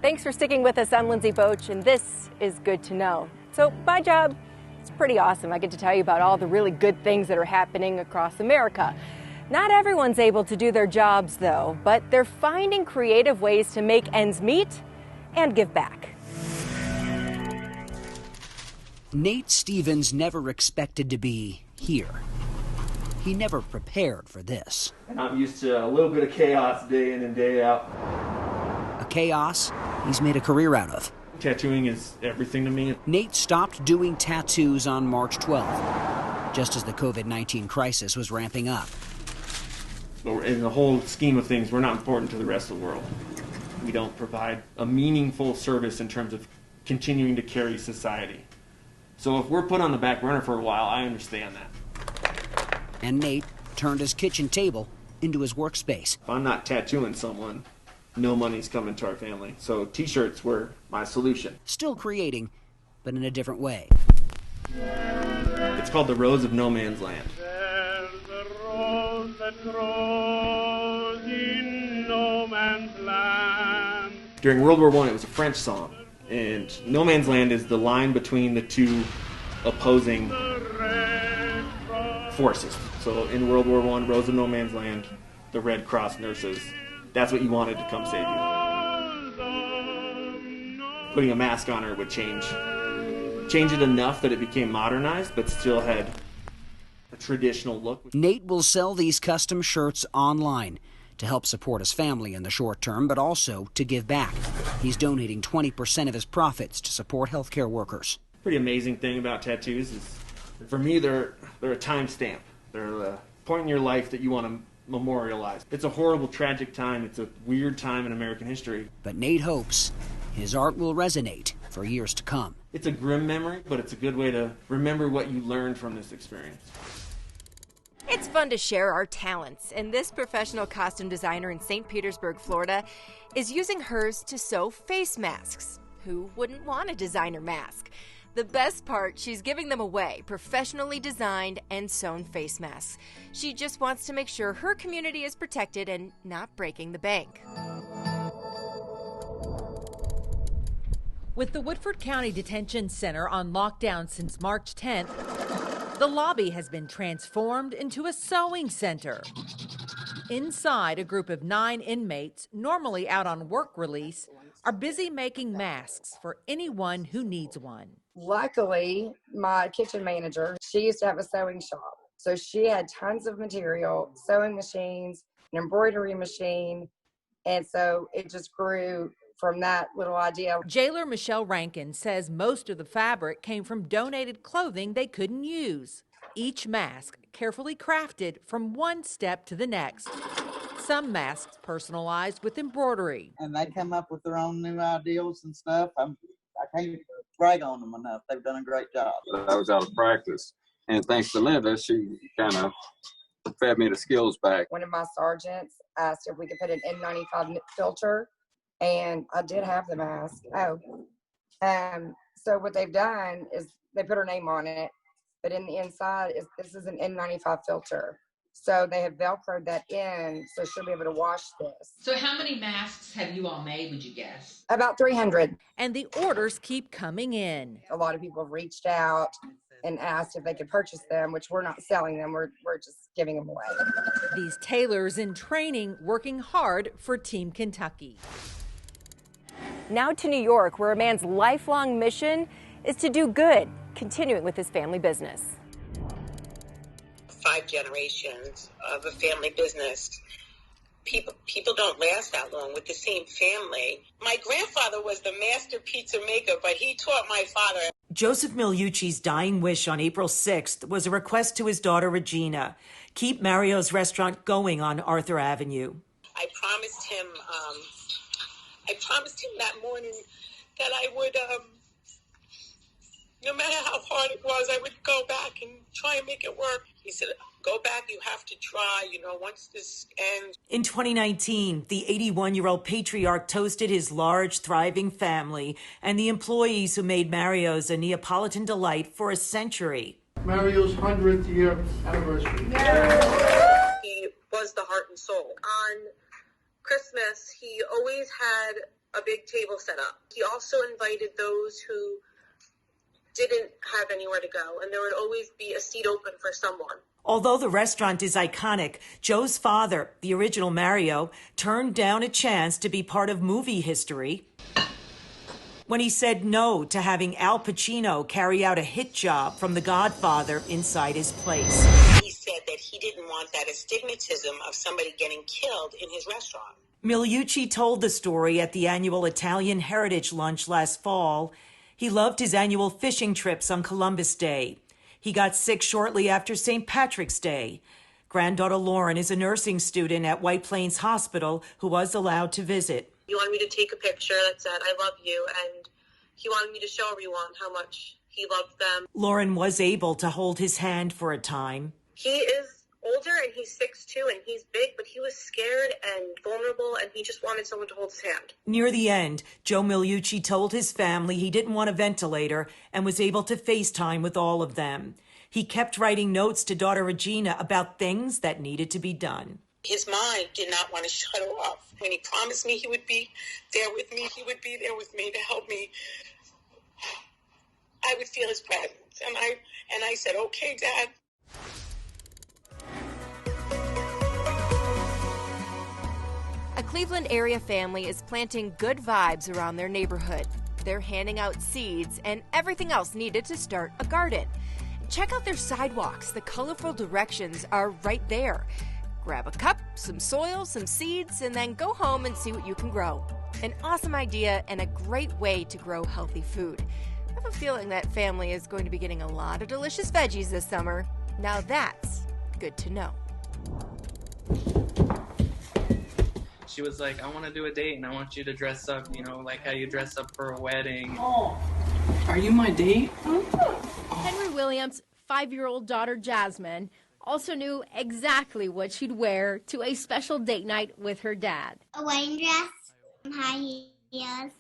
Thanks for sticking with us. I'm Lindsay Boach, and this is Good to Know. So my job, it's pretty awesome. I get to tell you about all the really good things that are happening across America. Not everyone's able to do their jobs, though, but they're finding creative ways to make ends meet and give back. Nate Stevens never expected to be here. He never prepared for this. And I'm used to a little bit of chaos day in and day out. A chaos he's made a career out of. Tattooing is everything to me. Nate stopped doing tattoos on March 12th, just as the COVID-19 crisis was ramping up. But in the whole scheme of things, we're not important to the rest of the world. We don't provide a meaningful service in terms of continuing to carry society. So if we're put on the back burner for a while, I understand that. And Nate turned his kitchen table into his workspace. If I'm not tattooing someone, no money's coming to our family. So t-shirts were my solution. Still creating, but in a different way. It's called the Rose of No Man's Land. There's a rose that grows in no man's land. During World War I, it was a French song. And no man's land is the line between the two opposing forces. So in World War I, Rose of No Man's Land, the Red Cross nurses, that's what you wanted to come save you. Putting a mask on her would change it enough that it became modernized, but still had a traditional look. Nate will sell these custom shirts online to help support his family in the short term, but also to give back. He's donating 20% of his profits to support healthcare workers. Pretty amazing thing about tattoos is, for me, they're a time stamp. They're a point in your life that you want to memorialize. It's a horrible, tragic time. It's a weird time in American history. But Nate hopes his art will resonate for years to come. It's a grim memory, but it's a good way to remember what you learned from this experience. It's fun to share our talents, and this professional costume designer in St. Petersburg, Florida, is using hers to sew face masks. Who wouldn't want a designer mask? The best part, she's giving them away, professionally designed and sewn face masks. She just wants to make sure her community is protected and not breaking the bank. With the Woodford County Detention Center on lockdown since March 10th, the lobby has been transformed into a sewing center. Inside, a group of 9 inmates, normally out on work release, are busy making masks for anyone who needs one. Luckily, my kitchen manager, she used to have a sewing shop. So she had tons of material, sewing machines, an embroidery machine, and so it just grew from that little idea. Jailer Michelle Rankin says most of the fabric came from donated clothing they couldn't use. Each mask carefully crafted from one step to the next. Some masks personalized with embroidery. And they come up with their own new ideals and stuff. I can't brag on them enough. They've done a great job. I was out of practice, and thanks to Linda, she kind of fed me the skills back. One of my sergeants asked if we could put an N95 filter, and I did have the mask. So what they've done is they put her name on it, but in the inside, this is an N95 filter. So they have Velcroed that in, so she'll be able to wash this. So how many masks have you all made, would you guess? About 300. And the orders keep coming in. A lot of people have reached out and asked if they could purchase them, which we're not selling them, we're just giving them away. These tailors in training working hard for Team Kentucky. Now to New York, where a man's lifelong mission is to do good, continuing with his family business. 5 generations of a family business. People don't last that long with the same family. My grandfather was the master pizza maker, but he taught my father. Joseph Miliucci's dying wish on April 6th was a request to his daughter Regina, keep Mario's restaurant going on Arthur Avenue. I promised him that morning that I would, no matter how hard it was, I would go back and try and make it work. He said, go back, you have to try, once this ends. In 2019, the 81-year-old patriarch toasted his large, thriving family and the employees who made Mario's a Neapolitan delight for a century. Mario's 100th year anniversary. He was the heart and soul. On Christmas, he always had a big table set up. He also invited those who didn't have anywhere to go, and there would always be a seat open for someone. Although the restaurant is iconic, Joe's father, the original Mario, turned down a chance to be part of movie history when he said no to having Al Pacino carry out a hit job from The Godfather inside his place. He said that he didn't want that astigmatism of somebody getting killed in his restaurant. Miliucci told the story at the annual Italian Heritage Lunch last fall. He loved his annual fishing trips on Columbus Day. He got sick shortly after St. Patrick's Day. Granddaughter Lauren is a nursing student at White Plains Hospital who was allowed to visit. He wanted me to take a picture that said, "I love you," and he wanted me to show everyone how much he loved them. Lauren was able to hold his hand for a time. He is older and he's 6'2" and he's big, but he was scared and vulnerable and he just wanted someone to hold his hand. Near the end, Joe Miliucci told his family he didn't want a ventilator and was able to FaceTime with all of them. He kept writing notes to daughter Regina about things that needed to be done. His mind did not want to shut off. When he promised me he would be there with me, he would be there with me to help me. I would feel his presence. And I said, "Okay, Dad." A Cleveland area family is planting good vibes around their neighborhood. They're handing out seeds and everything else needed to start a garden. Check out their sidewalks. The colorful directions are right there. Grab a cup, some soil, some seeds, and then go home and see what you can grow. An awesome idea and a great way to grow healthy food. I have a feeling that family is going to be getting a lot of delicious veggies this summer. Now that's good to know. She was like, "I want to do a date and I want you to dress up, you know, like how you dress up for a wedding." Oh, are you my date? Henry Williams' 5-year-old daughter Jasmine also knew exactly what she'd wear to a special date night with her dad. A wedding dress, high heels,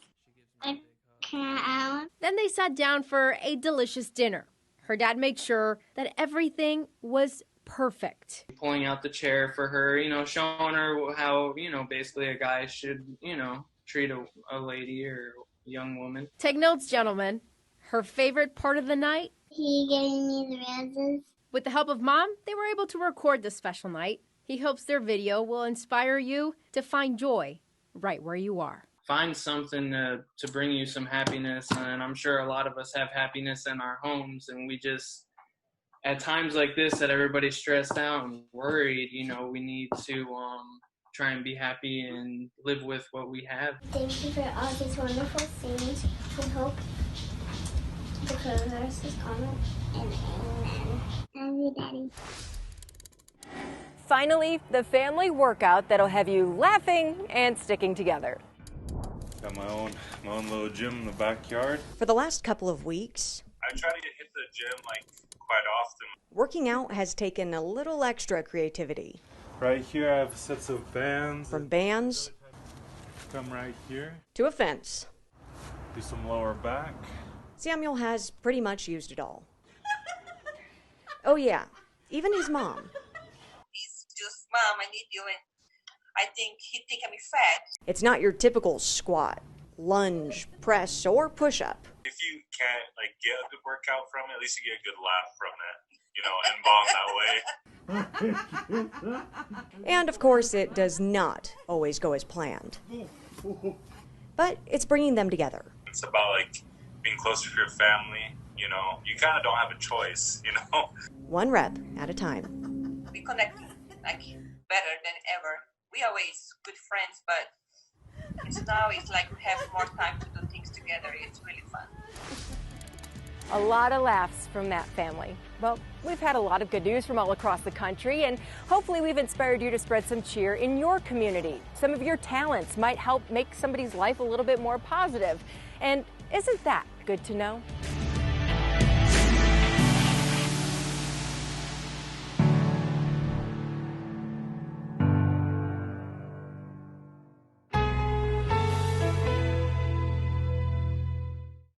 a crown. Then they sat down for a delicious dinner. Her dad made sure that everything was perfect. Pulling out the chair for her, you know, showing her how, you know, basically a guy should, you know, treat a lady or a young woman. Take notes, gentlemen. Her favorite part of the night? He gave me the roses. With the help of Mom, they were able to record this special night. He hopes their video will inspire you to find joy right where you are. Find something to bring you some happiness, and I'm sure a lot of us have happiness in our homes, and we just, at times like this that everybody's stressed out and worried, you know, we need to try and be happy and live with what we have. Thank you for all these wonderful things. I hope the coronavirus is gone, and amen. Love you, Daddy. Finally, the family workout that'll have you laughing and sticking together. Got my own little gym in the backyard. For the last couple of weeks, I try to hit the gym like quite often. Working out has taken a little extra creativity. Right here I have sets of bands. From bands, come right here, to a fence. do some lower back. Samuel has pretty much used it all. Oh yeah, even his mom. He's just, "Mom, I need you," and I think he'd think I'm fat. It's not your typical squat, lunge, press, or push-up. If you can't like get a good workout from it, at least you get a good laugh from it, you know, and bond that way. And of course, it does not always go as planned. But it's bringing them together. It's about like being closer to your family, you know. You kind of don't have a choice, you know. One rep at a time. We connect like better than ever. We always good friends, but it's like we have more time to do things together. It's really fun. A lot of laughs from that family. Well, we've had a lot of good news from all across the country, and hopefully we've inspired you to spread some cheer in your community. Some of your talents might help make somebody's life a little bit more positive. And isn't that good to know?